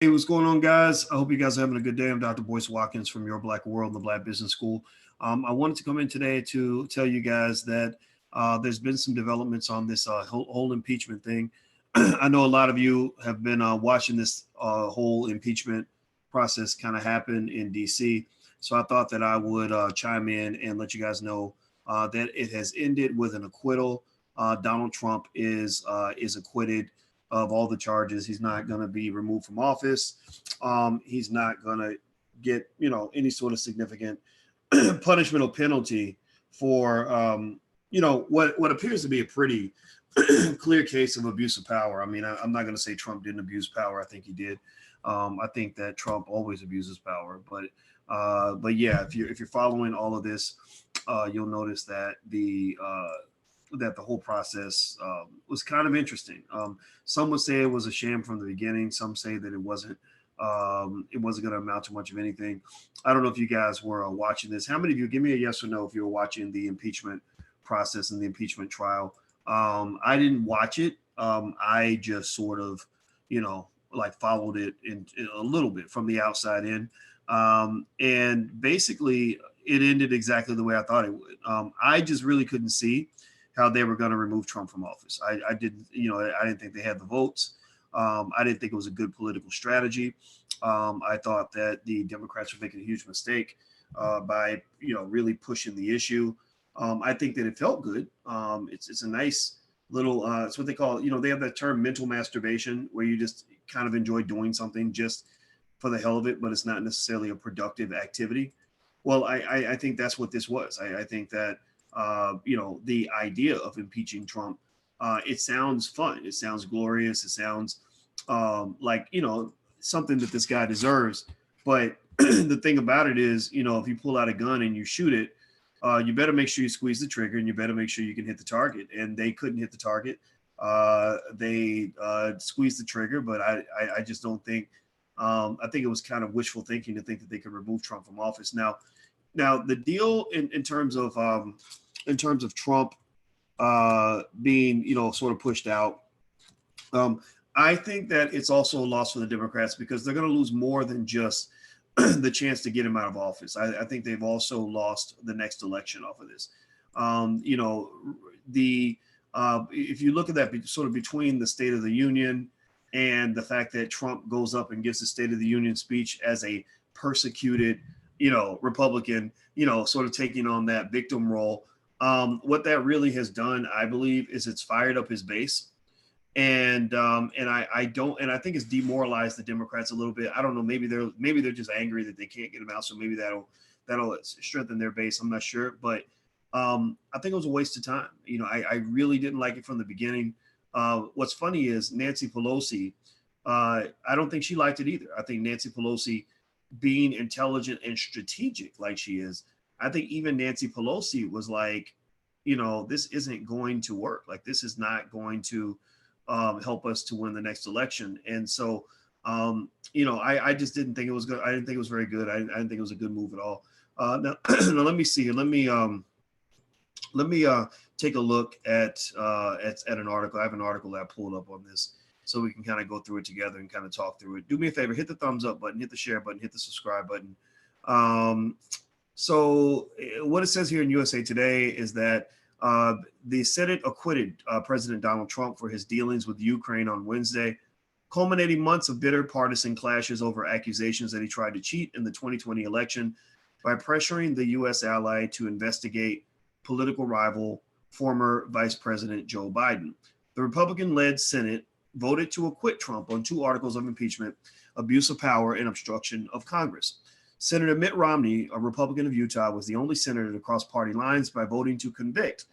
Hey, what's going on, guys? I hope you guys are having a good day. I'm Dr. Boyce Watkins from Your Black World, the Black Business School. I wanted to come in today to tell you guys that there's been some developments on this whole impeachment thing. I know a lot of you have been watching this whole impeachment process kind of happen in DC. So I thought that I would chime in and let you guys know that it has ended with an acquittal. Donald Trump is acquitted of all the charges. He's not going to be removed from office. He's not going to get any sort of significant punishment or penalty for what appears to be a pretty clear case of abuse of power. I mean, I'm not going to say Trump didn't abuse power. I think he did. I think that Trump always abuses power, but yeah, if you're following all of this, you'll notice that the whole process was kind of interesting. Some would say it was a sham from the beginning. Some say that it wasn't. It wasn't going to amount to much of anything. I don't know if you guys were watching this. How many of you, give me a yes or no if you were watching the impeachment process and the impeachment trial? I didn't watch it. I just sort of, like followed it in a little bit from the outside in. And basically, it ended exactly the way I thought it would. I just really couldn't see how they were going to remove Trump from office. I didn't, I didn't think they had the votes. I didn't think it was a good political strategy. I thought that the Democrats were making a huge mistake by, really pushing the issue. I think that it felt good. It's a nice little, it's what they call, they have that term mental masturbation where you just kind of enjoy doing something just for the hell of it, but it's not necessarily a productive activity. Well, I think that's what this was. I think that the idea of impeaching Trump, it sounds fun. It sounds glorious. It sounds like, something that this guy deserves. But the thing about it is, if you pull out a gun and you shoot it, you better make sure you squeeze the trigger and you better make sure you can hit the target. And they couldn't hit the target. They squeezed the trigger, but I just don't think, I think it was kind of wishful thinking to think that they could remove Trump from office. Now the deal in terms of Trump being sort of pushed out, um, I think that it's also a loss for the Democrats because they're going to lose more than just the chance to get him out of office. I think they've also lost the next election off of this. The if you look at that sort of between the State of the Union and the fact that Trump goes up and gives the State of the Union speech as a persecuted, Republican, sort of taking on that victim role. What that really has done, I believe, is it's fired up his base, and I don't, and I think it's demoralized the Democrats a little bit. I don't know, maybe they're just angry that they can't get him out, so maybe that'll strengthen their base. I'm not sure, but I think it was a waste of time. I really didn't like it from the beginning. What's funny is Nancy Pelosi. I don't think she liked it either. I think Nancy Pelosi, being intelligent and strategic like she is, I think even Nancy Pelosi was like, this isn't going to work. Like, this is not going to help us to win the next election. And so, I just didn't think it was good. I didn't think it was very good. I didn't think it was a good move at all. Now let me see here. Let me take a look at an article. I have an article that I pulled up on this, so we can kind of go through it together and kind of talk through it. Do me a favor, hit the thumbs up button, hit the share button, hit the subscribe button. Um, so what it says here in USA Today is that the Senate acquitted President Donald Trump for his dealings with Ukraine on Wednesday, culminating months of bitter partisan clashes over accusations that he tried to cheat in the 2020 election by pressuring the U.S. ally to investigate political rival, former Vice President Joe Biden. The Republican-led Senate voted to acquit Trump on two articles of impeachment, abuse of power, and obstruction of Congress. Senator Mitt Romney, a Republican of Utah, was the only senator to cross party lines by voting to convict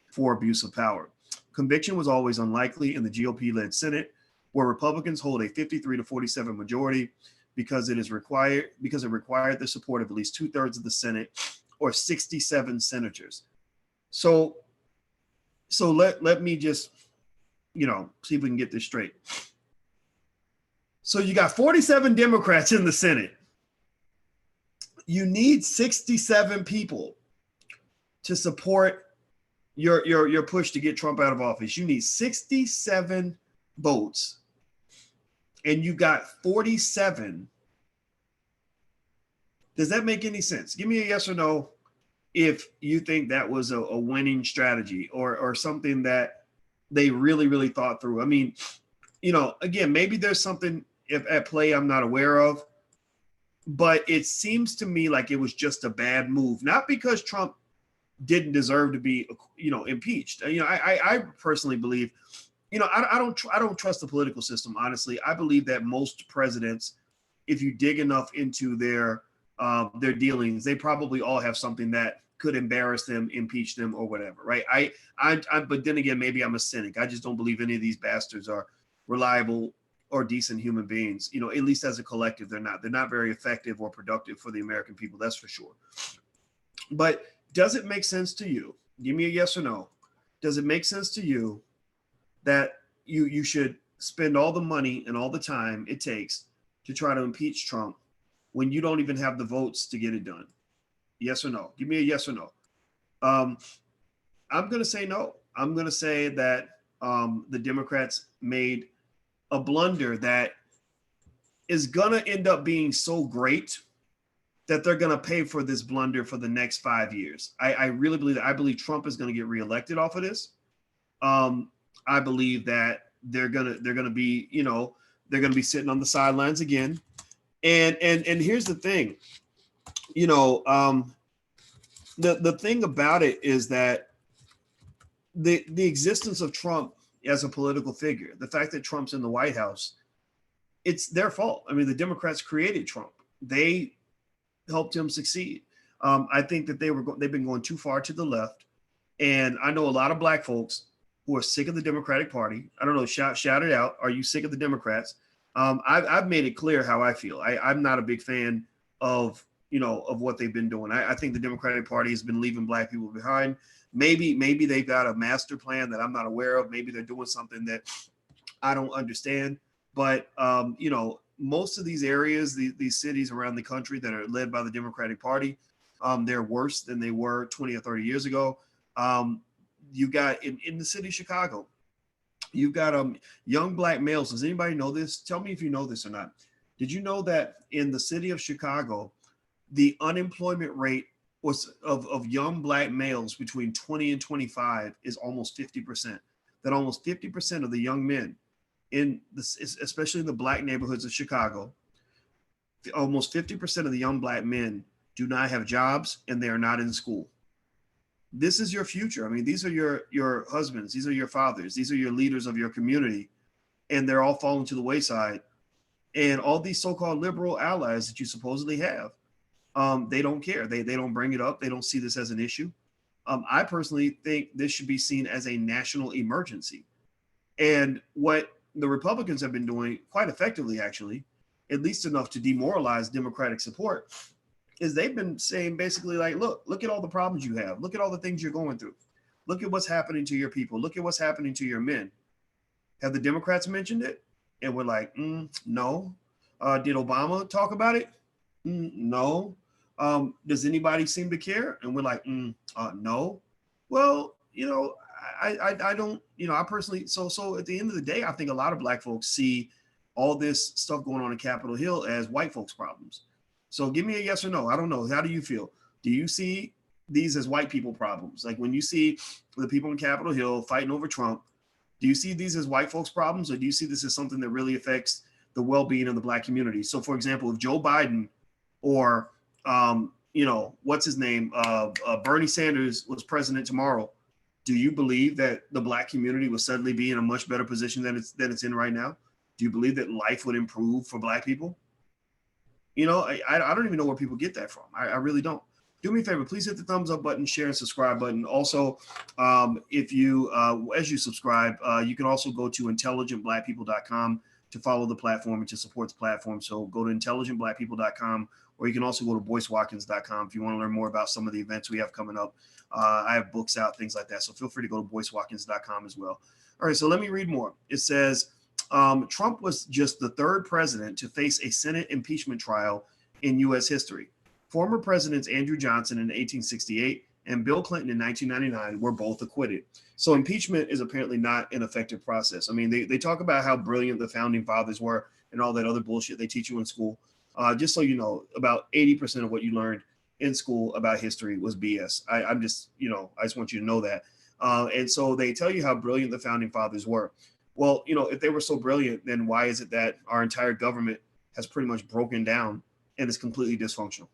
for abuse of power. Conviction was always unlikely in the GOP-led Senate, where Republicans hold a 53 to 47 majority because it required the support of at least 2/3 of the Senate, or 67 senators. So let me just see if we can get this straight. So you got 47 Democrats in the Senate. You need 67 people to support your push to get Trump out of office. You need 67 votes and you got 47. Does that make any sense? Give me a yes or no if you think that was a winning strategy, or something that they really, really thought through. I mean, again, maybe there's something at play I'm not aware of, but it seems to me like it was just a bad move, not because Trump didn't deserve to be, impeached. I personally believe, I don't trust the political system. Honestly, I believe that most presidents, if you dig enough into their dealings, they probably all have something that could embarrass them, impeach them, or whatever. Right? But then again, maybe I'm a cynic. I just don't believe any of these bastards are reliable or decent human beings. At least as a collective, they're not. They're not very effective or productive for the American people. That's for sure. But does it make sense to you? Give me a yes or no. Does it make sense to you that you should spend all the money and all the time it takes to try to impeach Trump when you don't even have the votes to get it done? Yes or no? Give me a yes or no. Um, I'm going to say no. I'm going to say that the Democrats made a blunder that is going to end up being so great that they're going to pay for this blunder for the next 5 years. I really believe that. I believe Trump is going to get reelected off of this. I believe that they're gonna be, they're gonna be sitting on the sidelines again. And here's the thing, you know, the thing about it is that the existence of Trump as a political figure, the fact that Trump's in the White House, it's their fault. I mean, the Democrats created Trump. They helped him succeed. I think that they've been going too far to the left, and I know a lot of black folks who are sick of the Democratic Party. I don't know, shout it out. Are you sick of the Democrats? I've made it clear how I feel. I'm not a big fan of of what they've been doing. I think the Democratic Party has been leaving black people behind. Maybe they've got a master plan that I'm not aware of. Maybe they're doing something that I don't understand. But most of these areas, these cities around the country that are led by the Democratic Party, they're worse than they were 20 or 30 years ago. You got in the city of Chicago, you've got young black males. Does anybody know this? Tell me if you know this or not. Did you know that in the city of Chicago, the unemployment rate was of young black males between 20 and 25 is almost 50%? That almost 50% of the young men especially in the black neighborhoods of Chicago, almost 50% of the young black men do not have jobs and they are not in school. This is your future. I mean, these are your husbands, these are your fathers, these are your leaders of your community, and they're all falling to the wayside. And all these so-called liberal allies that you supposedly have, they don't care. They don't bring it up. They don't see this as an issue. I personally think this should be seen as a national emergency. And what the Republicans have been doing quite effectively, actually, at least enough to demoralize Democratic support, is they've been saying basically like, look at all the problems you have. Look at all the things you're going through. Look at what's happening to your people. Look at what's happening to your men. Have the Democrats mentioned it? And we're like, no. Did Obama talk about it? No. Does anybody seem to care? And we're like, no. Well, I don't, I personally, so at the end of the day, I think a lot of black folks see all this stuff going on in Capitol Hill as white folks' problems. So give me a yes or no. I don't know. How do you feel? Do you see these as white people problems? Like when you see the people in Capitol Hill fighting over Trump, do you see these as white folks' problems, or do you see this as something that really affects the well-being of the black community? So for example, if Joe Biden or, what's his name, Bernie Sanders was president tomorrow, do you believe that the black community will suddenly be in a much better position than it's in right now? Do you believe that life would improve for black people? I don't even know where people get that from. I really don't. Do me a favor, please hit the thumbs up button, share, and subscribe button. Also, if you, as you subscribe, you can also go to intelligentblackpeople.com to follow the platform and to support the platform. So go to intelligentblackpeople.com, or you can also go to boycewatkins.com if you want to learn more about some of the events we have coming up. I have books out, things like that. So feel free to go to boycewatkins.com as well. All right, so let me read more. It says, Trump was just the third president to face a Senate impeachment trial in U.S. history. Former presidents Andrew Johnson in 1868 and Bill Clinton in 1999 were both acquitted. So impeachment is apparently not an effective process. I mean, they talk about how brilliant the founding fathers were. and all that other bullshit they teach you in school. Just so you know, about 80% of what you learned in school about history was BS. I'm just, I just want you to know that. And so they tell you how brilliant the founding fathers were. Well, if they were so brilliant, then why is it that our entire government has pretty much broken down and is completely dysfunctional?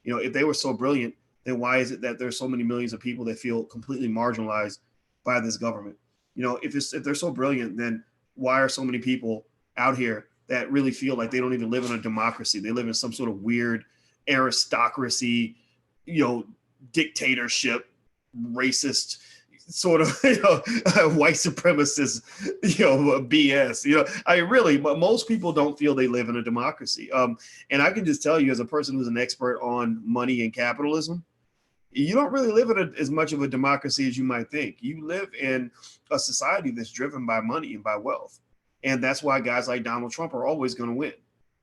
If they were so brilliant, then why is it that there's so many millions of people that feel completely marginalized by this government? If they're so brilliant, then why are so many people out here that really feel like they don't even live in a democracy? They live in some sort of weird aristocracy, dictatorship, racist sort of white supremacist BS. I really, but most people don't feel they live in a democracy. And I can just tell you, as a person who's an expert on money and capitalism, you don't really live in as much of a democracy as you might think. You live in a society that's driven by money and by wealth. And that's why guys like Donald Trump are always going to win.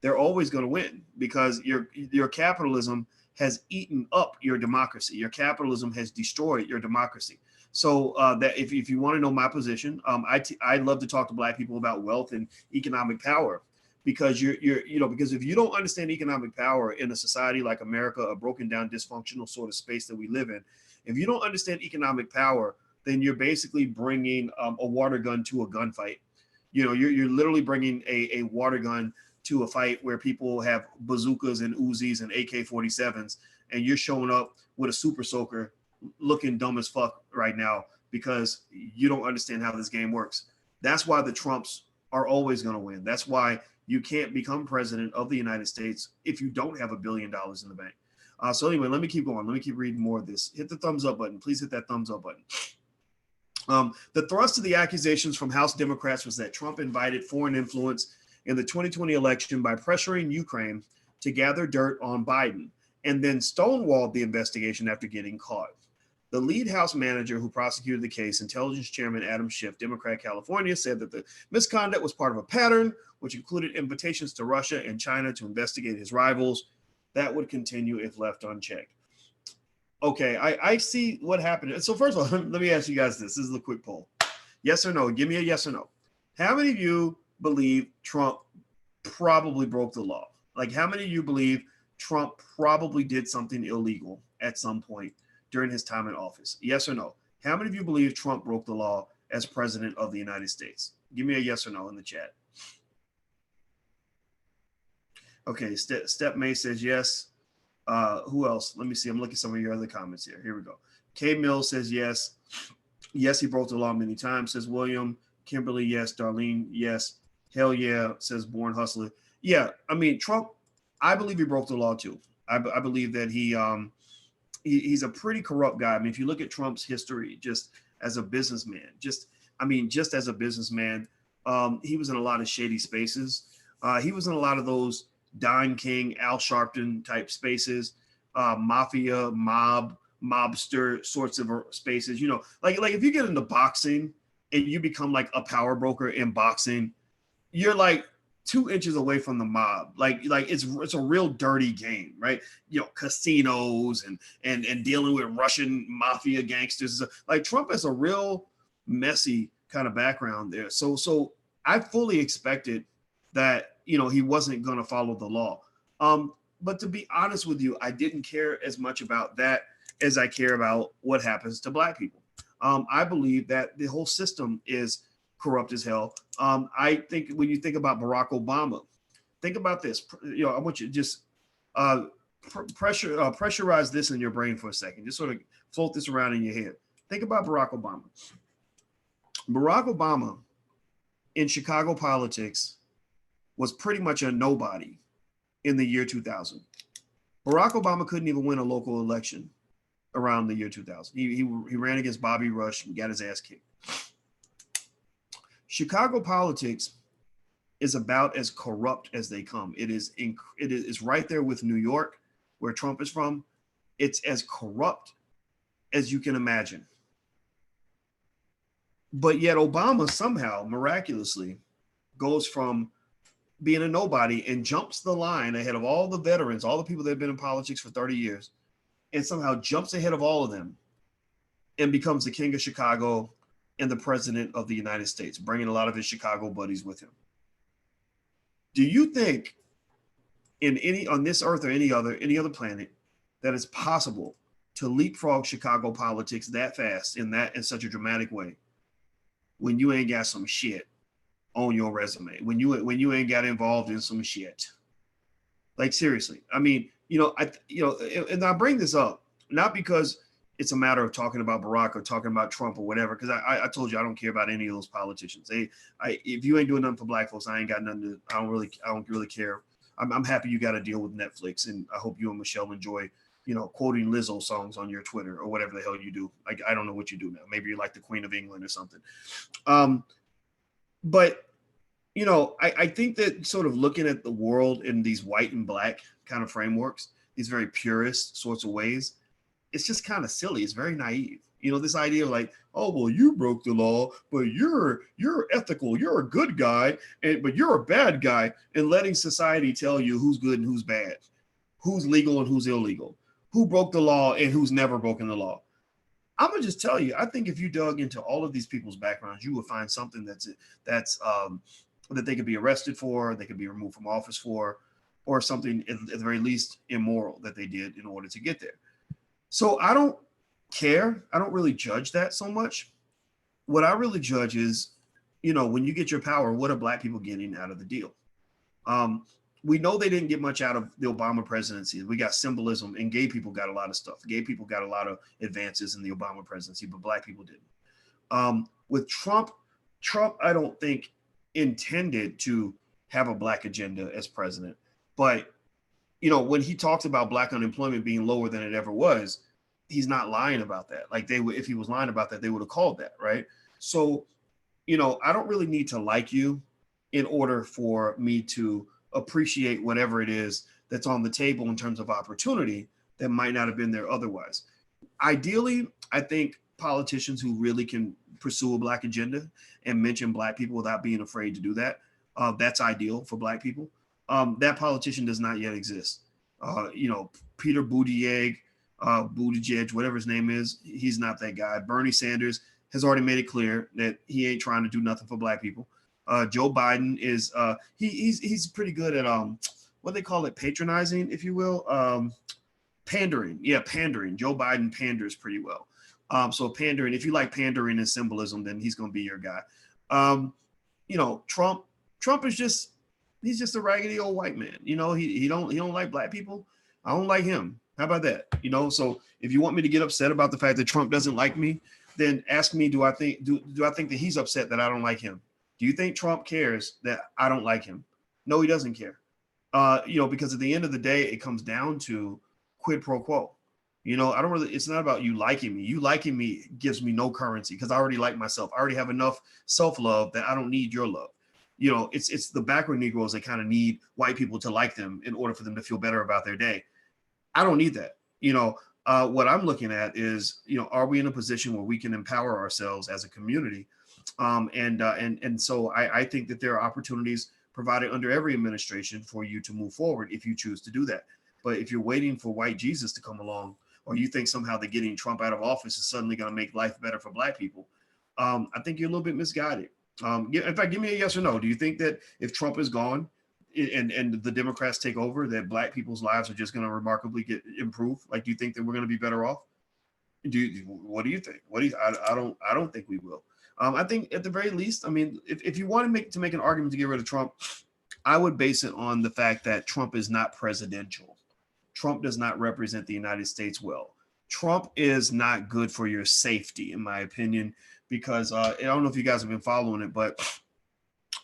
They're always going to win because your capitalism has eaten up your democracy. Your capitalism has destroyed your democracy. So that if you want to know my position, I love to talk to Black people about wealth and economic power, because because if you don't understand economic power in a society like America, a broken down, dysfunctional sort of space that we live in, if you don't understand economic power, then you're basically bringing a water gun to a gunfight. You're literally bringing a water gun to a fight where people have bazookas and Uzis and AK-47s, and you're showing up with a super soaker looking dumb as fuck right now because you don't understand how this game works. That's why the Trumps are always going to win. That's why you can't become president of the United States if you don't have $1 billion in the bank. So anyway, let me keep going. Let me keep reading more of this. Hit the thumbs up button. Please hit that thumbs up button. The thrust of the accusations from House Democrats was that Trump invited foreign influence in the 2020 election by pressuring Ukraine to gather dirt on Biden, and then stonewalled the investigation after getting caught. The lead House manager who prosecuted the case, Intelligence Chairman Adam Schiff, Democrat California, said that the misconduct was part of a pattern which included invitations to Russia and China to investigate his rivals that would continue if left unchecked. Okay, I see what happened. So first of all, let me ask you guys this. This is a quick poll. Yes or no? Give me a yes or no. How many of you believe Trump probably broke the law? Like, how many of you believe Trump probably did something illegal at some point during his time in office? Yes or no? How many of you believe Trump broke the law as president of the United States? Give me a yes or no in the chat. Okay, Step May says yes. Who else? Let me see. I'm looking at some of your other comments here. Here we go. K Mills says yes. Yes, he broke the law many times, says William. Kimberly, yes. Darlene, yes. Hell yeah, says Born Hustler. Yeah, I mean, Trump, I believe he broke the law too. I believe that he's a pretty corrupt guy. I mean, if you look at Trump's history, just as a businessman, just as a businessman, he was in a lot of shady spaces. He was in a lot of those Don King, Al Sharpton type spaces, mafia, mobster sorts of spaces. Like if you get into boxing and you become like a power broker in boxing, you're like 2 inches away from the mob. Like it's a real dirty game, right? Casinos and dealing with Russian mafia gangsters. Like Trump has a real messy kind of background there. So I fully expected that he wasn't going to follow the law. But to be honest with you, I didn't care as much about that as I care about what happens to Black people. I believe that the whole system is corrupt as hell. I think when you think about Barack Obama, think about this. I want you to just pressurize this in your brain for a second. Just sort of float this around in your head. Think about Barack Obama. Barack Obama in Chicago politics was pretty much a nobody in the year 2000. Barack Obama couldn't even win a local election around the year 2000. He ran against Bobby Rush and got his ass kicked. Chicago politics is about as corrupt as they come. It is right there with New York, where Trump is from. It's as corrupt as you can imagine. But yet Obama somehow miraculously goes from being a nobody and jumps the line ahead of all the veterans, all the people that have been in politics for 30 years, and somehow jumps ahead of all of them and becomes the king of Chicago and the president of the United States, bringing a lot of his Chicago buddies with him. Do you think in any on this earth or any other planet that it's possible to leapfrog Chicago politics that fast in such a dramatic way when you ain't got some shit on your resume, when you ain't got involved in some shit? Like seriously, I mean, and I bring this up not because it's a matter of talking about Barack or talking about Trump or whatever, because I told you I don't care about any of those politicians. If you ain't doing nothing for black folks, I ain't got nothing to. I don't really care. I'm happy you got to deal with Netflix, and I hope you and Michelle enjoy, quoting Lizzo songs on your Twitter or whatever the hell you do. Like I don't know what you do now. Maybe you're like the Queen of England or something. But I think that sort of looking at the world in these white and black kind of frameworks, these very purist sorts of ways, it's just kind of silly. It's very naive. This idea of like, oh, well, you broke the law, but you're ethical. You're a good guy, but you're a bad guy, and letting society tell you who's good and who's bad, who's legal and who's illegal, who broke the law and who's never broken the law. I'm gonna just tell you, I think if you dug into all of these people's backgrounds, you would find something that's that they could be arrested for, they could be removed from office for, or something at the very least immoral that they did in order to get there. So I don't care. I don't really judge that so much. What I really judge is, when you get your power, what are black people getting out of the deal? We know they didn't get much out of the Obama presidency. We got symbolism, and gay people got a lot of stuff. Gay people got a lot of advances in the Obama presidency, but black people didn't. With Trump, I don't think intended to have a black agenda as president, but when he talks about black unemployment being lower than it ever was, he's not lying about that. Like if he was lying about that, they would have called that, right? So, I don't really need to like you in order for me to appreciate whatever it is that's on the table in terms of opportunity that might not have been there otherwise. Ideally, I think politicians who really can pursue a black agenda and mention black people without being afraid to do that, that's ideal for black people. That politician does not yet exist. Peter Buttigieg, whatever his name is, he's not that guy. Bernie Sanders has already made it clear that he ain't trying to do nothing for black people. Joe Biden is he's pretty good at what they call it, patronizing, if you will, pandering. Yeah, pandering. Joe Biden panders pretty well. So pandering, if you like pandering and symbolism, then he's going to be your guy. Trump is he's just a raggedy old white man. He don't like black people. I don't like him. How about that? So if you want me to get upset about the fact that Trump doesn't like me, then ask me, do I think that he's upset that I don't like him? Do you think Trump cares that I don't like him? No, he doesn't care. Because at the end of the day, it comes down to quid pro quo. It's not about you liking me. You liking me gives me no currency because I already like myself. I already have enough self-love that I don't need your love. It's the backward Negroes that kind of need white people to like them in order for them to feel better about their day. I don't need that. What I'm looking at is, are we in a position where we can empower ourselves as a community? And so I think that there are opportunities provided under every administration for you to move forward if you choose to do that. But if you're waiting for white Jesus to come along, or you think somehow that getting Trump out of office is suddenly going to make life better for black people, I think you're a little bit misguided. In fact, give me a yes or no. Do you think that if Trump is gone and the Democrats take over, that black people's lives are just going to remarkably improve? Like, do you think that we're going to be better off? What do you think? I don't think we will. I think at the very least, if you want to make an argument to get rid of Trump, I would base it on the fact that Trump is not presidential. Trump does not represent the United States well. Trump is not good for your safety, in my opinion, because I don't know if you guys have been following it, but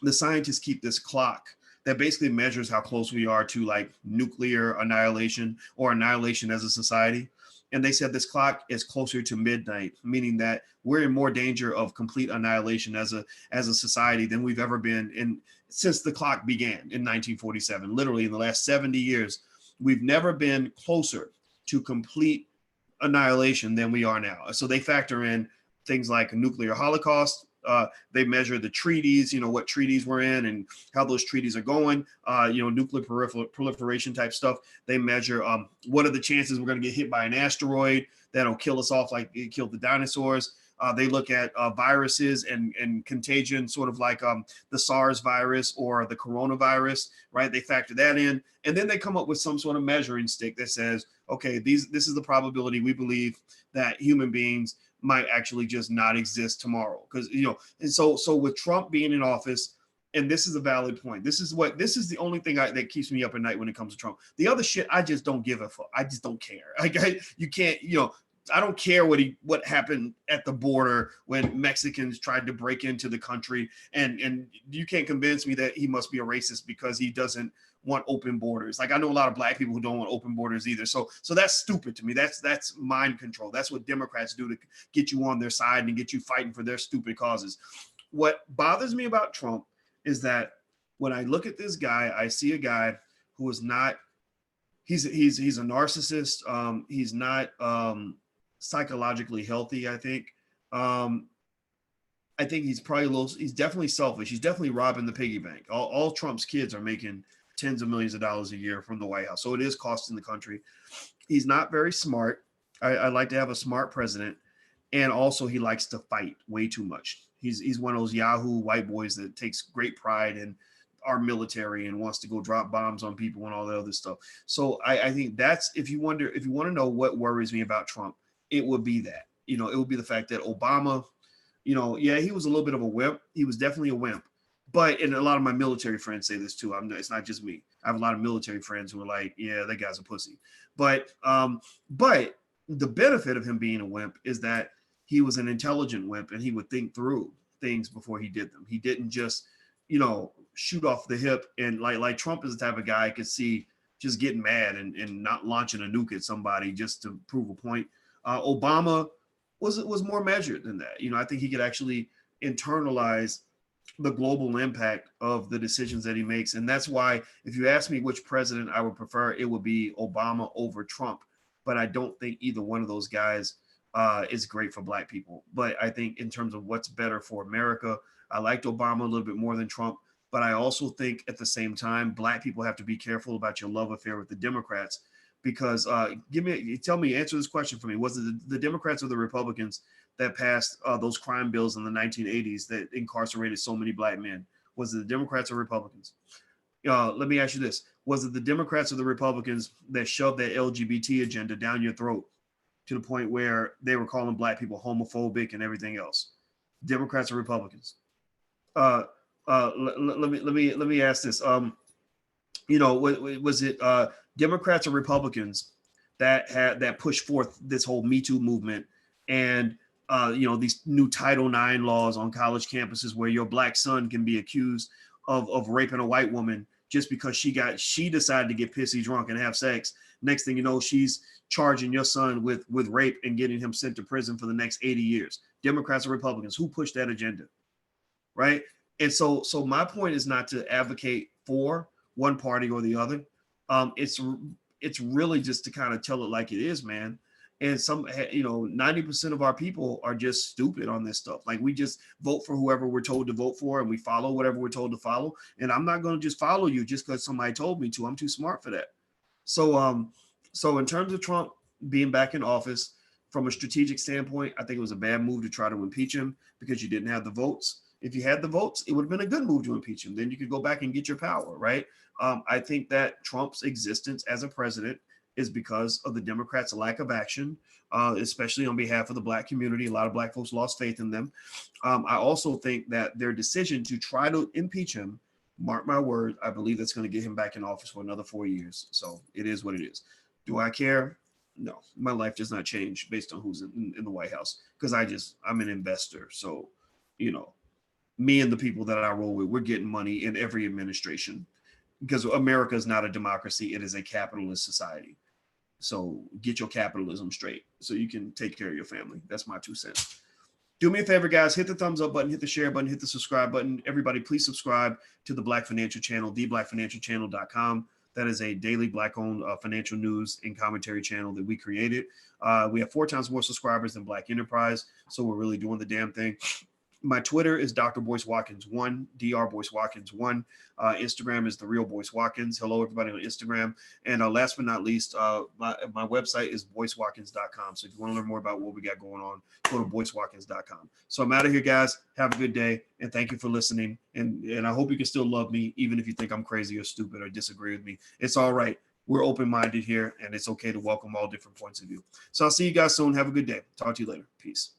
the scientists keep this clock that basically measures how close we are to like nuclear annihilation or annihilation as a society. And they said this clock is closer to midnight, meaning that we're in more danger of complete annihilation as a society than we've ever been since the clock began in 1947. Literally in the last 70 years, we've never been closer to complete annihilation than we are now. So they factor in things like a nuclear holocaust. They measure the treaties, what treaties we're in and how those treaties are going, nuclear proliferation type stuff. They measure what are the chances we're going to get hit by an asteroid that'll kill us off like it killed the dinosaurs. They look at viruses and contagion, sort of like the SARS virus or the coronavirus, right? They factor that in, and then they come up with some sort of measuring stick that says, okay, this is the probability we believe that human beings might actually just not exist tomorrow. Because and so with Trump being in office, and this is a valid point. This is the only thing that keeps me up at night when it comes to Trump. The other shit, I just don't give a fuck. I just don't care. Like you can't, I don't care what happened at the border when Mexicans tried to break into the country, and you can't convince me that he must be a racist because he doesn't want open borders. Like I know a lot of black people who don't want open borders either. So that's stupid to me. That's mind control. That's what Democrats do to get you on their side and get you fighting for their stupid causes. What bothers me about Trump is that when I look at this guy, I see a guy who is not. He's a narcissist. He's not psychologically healthy. I think he's probably he's definitely selfish. He's definitely robbing the piggy bank. All Trump's kids are making tens of millions of dollars a year from the White House, so it is costing the country. He's not very smart. I like to have a smart president, and also he likes to fight way too much. He's one of those Yahoo white boys that takes great pride in our military and wants to go drop bombs on people and all that other stuff. So I think that's, if you want to know what worries me about Trump, it would be that, it would be the fact that Obama, yeah, he was a little bit of a wimp. He was definitely a wimp. But, and a lot of my military friends say this too. It's not just me. I have a lot of military friends who are like, yeah, that guy's a pussy. But the benefit of him being a wimp is that he was an intelligent wimp and he would think through things before he did them. He didn't just, shoot off the hip. And like Trump is the type of guy I could see just getting mad and not launching a nuke at somebody just to prove a point. Obama was more measured than that. I think he could actually internalize the global impact of the decisions that he makes. And that's why, if you ask me which president I would prefer, it would be Obama over Trump. But I don't think either one of those guys is great for black people. But I think in terms of what's better for America, I liked Obama a little bit more than Trump. But I also think at the same time, black people have to be careful about your love affair with the Democrats, because answer this question for me. Was it the Democrats or the Republicans that passed those crime bills in the 1980s that incarcerated so many black men? Was it the Democrats or Republicans? Let me ask you this. Was it the Democrats or the Republicans that shoved that LGBT agenda down your throat to the point where they were calling black people homophobic and everything else? Democrats or Republicans? Let me ask this. Was it Democrats or Republicans that pushed forth this whole Me Too movement and these new Title IX laws on college campuses where your black son can be accused of raping a white woman just because she decided to get pissy drunk and have sex? Next thing you know, she's charging your son with rape and getting him sent to prison for the next 80 years. Democrats or Republicans, who pushed that agenda, right? And so my point is not to advocate for one party or the other. It's really just to kind of tell it like it is, man. And 90% of our people are just stupid on this stuff. Like, we just vote for whoever we're told to vote for, and we follow whatever we're told to follow. And I'm not going to just follow you just because somebody told me to. I'm too smart for that. So in terms of Trump being back in office, from a strategic standpoint, I think it was a bad move to try to impeach him because you didn't have the votes. If you had the votes, it would have been a good move to impeach him. Then you could go back and get your power, right? I think that Trump's existence as a president is because of the Democrats' lack of action, especially on behalf of the black community. A lot of black folks lost faith in them. I also think that their decision to try to impeach him, mark my word, I believe that's going to get him back in office for another 4 years. So it is what it is. Do I care? No, my life does not change based on who's in the White House, because I'm an investor. So, me and the people that I roll with, we're getting money in every administration, because America is not a democracy. It is a capitalist society. So get your capitalism straight so you can take care of your family. That's my 2 cents. Do me a favor, guys. Hit the thumbs up button, hit the share button, hit the subscribe button. Everybody, please subscribe to the Black Financial Channel, theblackfinancialchannel.com. That is a daily Black-owned financial news and commentary channel that we created. We have 4 times more subscribers than Black Enterprise, so we're really doing the damn thing. My Twitter is Dr. Boyce Watkins 1, Dr. Boyce Watkins 1. Instagram is The Real Boyce Watkins. Hello, everybody on Instagram. And last but not least, my website is boycewatkins.com. So if you want to learn more about what we got going on, go to boycewatkins.com. So I'm out of here, guys. Have a good day. And thank you for listening. And I hope you can still love me, even if you think I'm crazy or stupid or disagree with me. It's all right. We're open-minded here, and it's okay to welcome all different points of view. So I'll see you guys soon. Have a good day. Talk to you later. Peace.